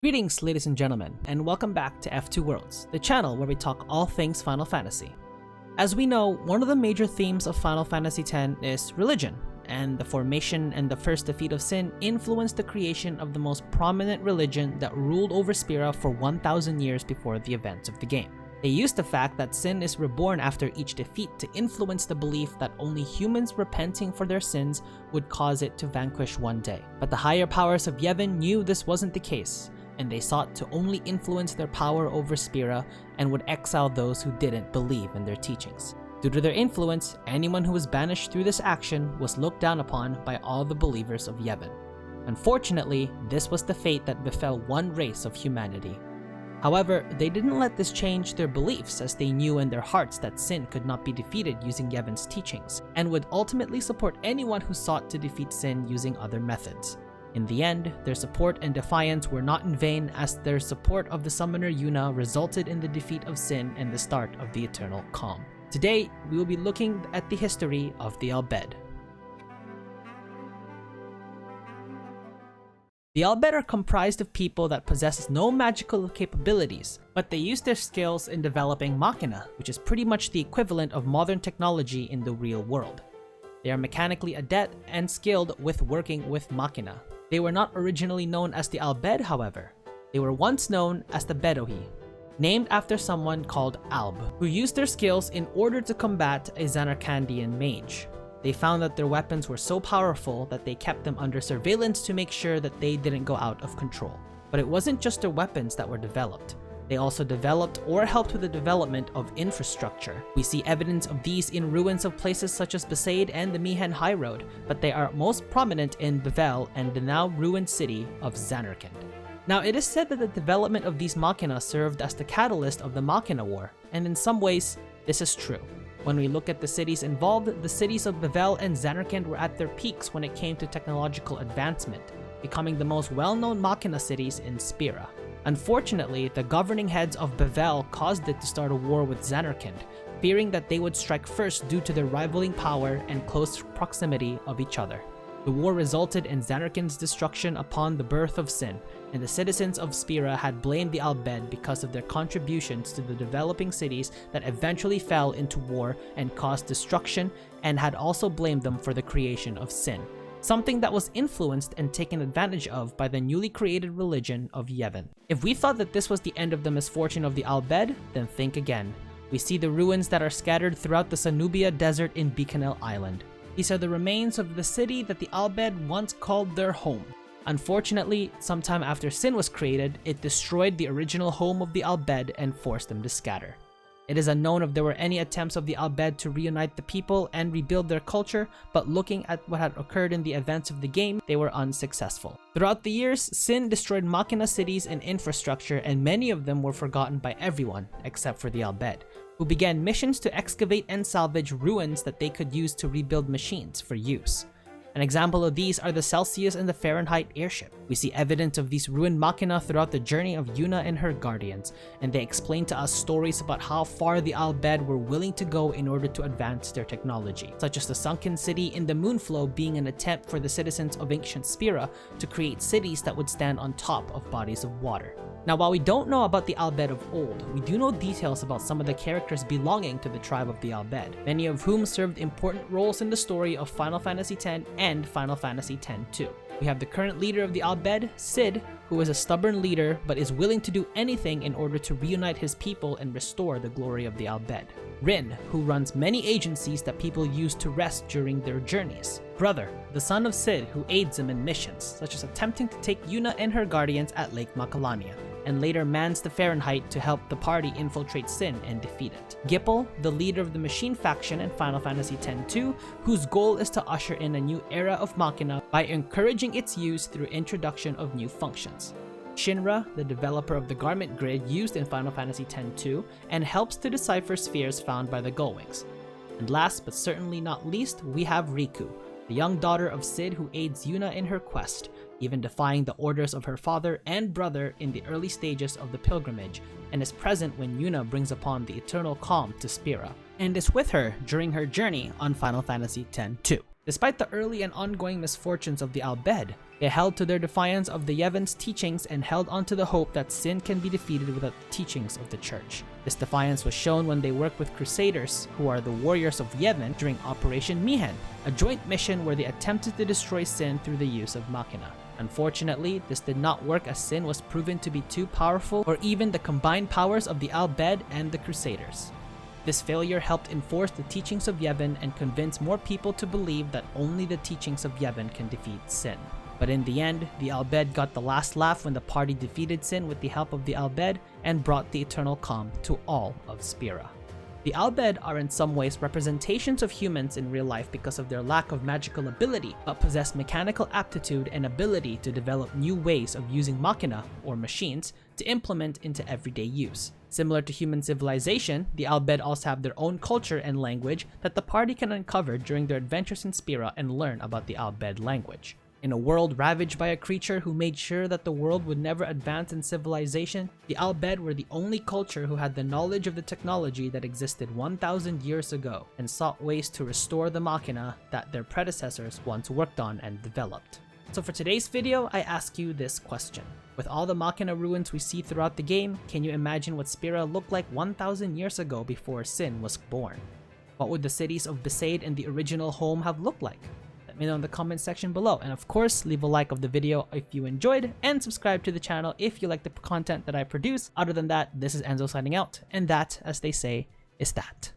Greetings, ladies and gentlemen, and welcome back to F2 Worlds, the channel where we talk all things Final Fantasy. As we know, one of the major themes of Final Fantasy X is religion, and the formation and the first defeat of Sin influenced the creation of the most prominent religion that ruled over Spira for 1,000 years before the events of the game. They used the fact that Sin is reborn after each defeat to influence the belief that only humans repenting for their sins would cause it to vanquish one day. But the higher powers of Yevon knew this wasn't the case, and they sought to only influence their power over Spira and would exile those who didn't believe in their teachings. Due to their influence, anyone who was banished through this action was looked down upon by all the believers of Yevon. Unfortunately, this was the fate that befell one race of humanity. However, they didn't let this change their beliefs, as they knew in their hearts that Sin could not be defeated using Yevon's teachings, and would ultimately support anyone who sought to defeat Sin using other methods. In the end, their support and defiance were not in vain, as their support of the summoner Yuna resulted in the defeat of Sin and the start of the Eternal Calm. Today, we will be looking at the history of the BHED. The BHED are comprised of people that possess no magical capabilities, but they use their skills in developing machina, which is pretty much the equivalent of modern technology in the real world. They are mechanically adept and skilled with working with machina. They were not originally known as the BHED, however. They were once known as the Bedohi, named after someone called Alb, who used their skills in order to combat a Zanarkandian mage. They found that their weapons were so powerful that they kept them under surveillance to make sure that they didn't go out of control. But it wasn't just their weapons that were developed. They also developed or helped with the development of infrastructure. We see evidence of these in ruins of places such as BHED and the Mi'ihen High Road, but they are most prominent in Bevelle and the now ruined city of Zanarkand. Now, it is said that the development of these machina served as the catalyst of the Machina War, and in some ways, this is true. When we look at the cities involved, the cities of Bevelle and Zanarkand were at their peaks when it came to technological advancement, becoming the most well-known machina cities in Spira. Unfortunately, the governing heads of Bevelle caused it to start a war with Zanarkand, fearing that they would strike first due to their rivaling power and close proximity of each other. The war resulted in Zanarkand's destruction upon the birth of Sin, and the citizens of Spira had blamed the BHED because of their contributions to the developing cities that eventually fell into war and caused destruction, and had also blamed them for the creation of Sin, something that was influenced and taken advantage of by the newly created religion of Yevon. If we thought that this was the end of the misfortune of the BHED, then think again. We see the ruins that are scattered throughout the Sanubia Desert in Bikanel Island. These are the remains of the city that the BHED once called their home. Unfortunately, sometime after Sin was created, it destroyed the original home of the BHED and forced them to scatter. It is unknown if there were any attempts of the BHED to reunite the people and rebuild their culture, but looking at what had occurred in the events of the game, they were unsuccessful. Throughout the years, Sin destroyed machina cities and infrastructure, and many of them were forgotten by everyone except for the BHED, who began missions to excavate and salvage ruins that they could use to rebuild machines for use. An example of these are the Celsius and the Fahrenheit airship. We see evidence of these ruined machina throughout the journey of Yuna and her guardians, and they explain to us stories about how far the BHED were willing to go in order to advance their technology, such as the sunken city in the Moonflow being an attempt for the citizens of ancient Spira to create cities that would stand on top of bodies of water. Now, while we don't know about the BHED of old, we do know details about some of the characters belonging to the tribe of the BHED, many of whom served important roles in the story of Final Fantasy X and Final Fantasy X-2. We have the current leader of the BHED, Cid, who is a stubborn leader but is willing to do anything in order to reunite his people and restore the glory of the BHED. Rin, who runs many agencies that people use to rest during their journeys. Brother, the son of Cid, who aids him in missions, such as attempting to take Yuna and her guardians at Lake Macalania, and later mans the Fahrenheit to help the party infiltrate Sin and defeat it. Gippal, the leader of the Machine faction in Final Fantasy X-2, whose goal is to usher in a new era of Machina by encouraging its use through introduction of new functions. Shinra, the developer of the garment grid used in Final Fantasy X-2, and helps to decipher spheres found by the Gullwings. And last but certainly not least, we have Riku, the young daughter of Cid who aids Yuna in her quest, even defying the orders of her father and brother in the early stages of the pilgrimage, and is present when Yuna brings upon the Eternal Calm to Spira, and is with her during her journey on Final Fantasy X-2. Despite the early and ongoing misfortunes of the BHED, They held to their defiance of the Yevon's teachings and held onto the hope that sin can be defeated without the teachings of the church. This defiance was shown when they worked with Crusaders, who are the warriors of Yevon, during Operation Mihen, a joint mission where they attempted to destroy sin through the use of Machina. Unfortunately, this did not work as sin was proven to be too powerful for even the combined powers of the Al-Bhed and the Crusaders. This failure helped enforce the teachings of Yevon and convince more people to believe that only the teachings of Yevon can defeat sin. But in the end, the Al-Bhed got the last laugh when the party defeated sin with the help of the Al-Bhed and brought the eternal calm to all of Spira. The Al-Bhed are in some ways representations of humans in real life because of their lack of magical ability, but possess mechanical aptitude and ability to develop new ways of using machina, or machines, to implement into everyday use. Similar to human civilization, the Al-Bhed also have their own culture and language that the party can uncover during their adventures in Spira and learn about the Al-Bhed language. In a world ravaged by a creature who made sure that the world would never advance in civilization, the Al-Bhed were the only culture who had the knowledge of the technology that existed 1,000 years ago and sought ways to restore the machina that their predecessors once worked on and developed. So for today's video, I ask you this question. With all the machina ruins we see throughout the game, can you imagine what Spira looked like 1,000 years ago before Sin was born? What would the cities of BHED and the original home have looked like? Let me know in the comment section below, and of course leave a like of the video if you enjoyed, and subscribe to the channel if you like the content that I produce. Other than that, this is Enzo signing out, and that, as they say, is that.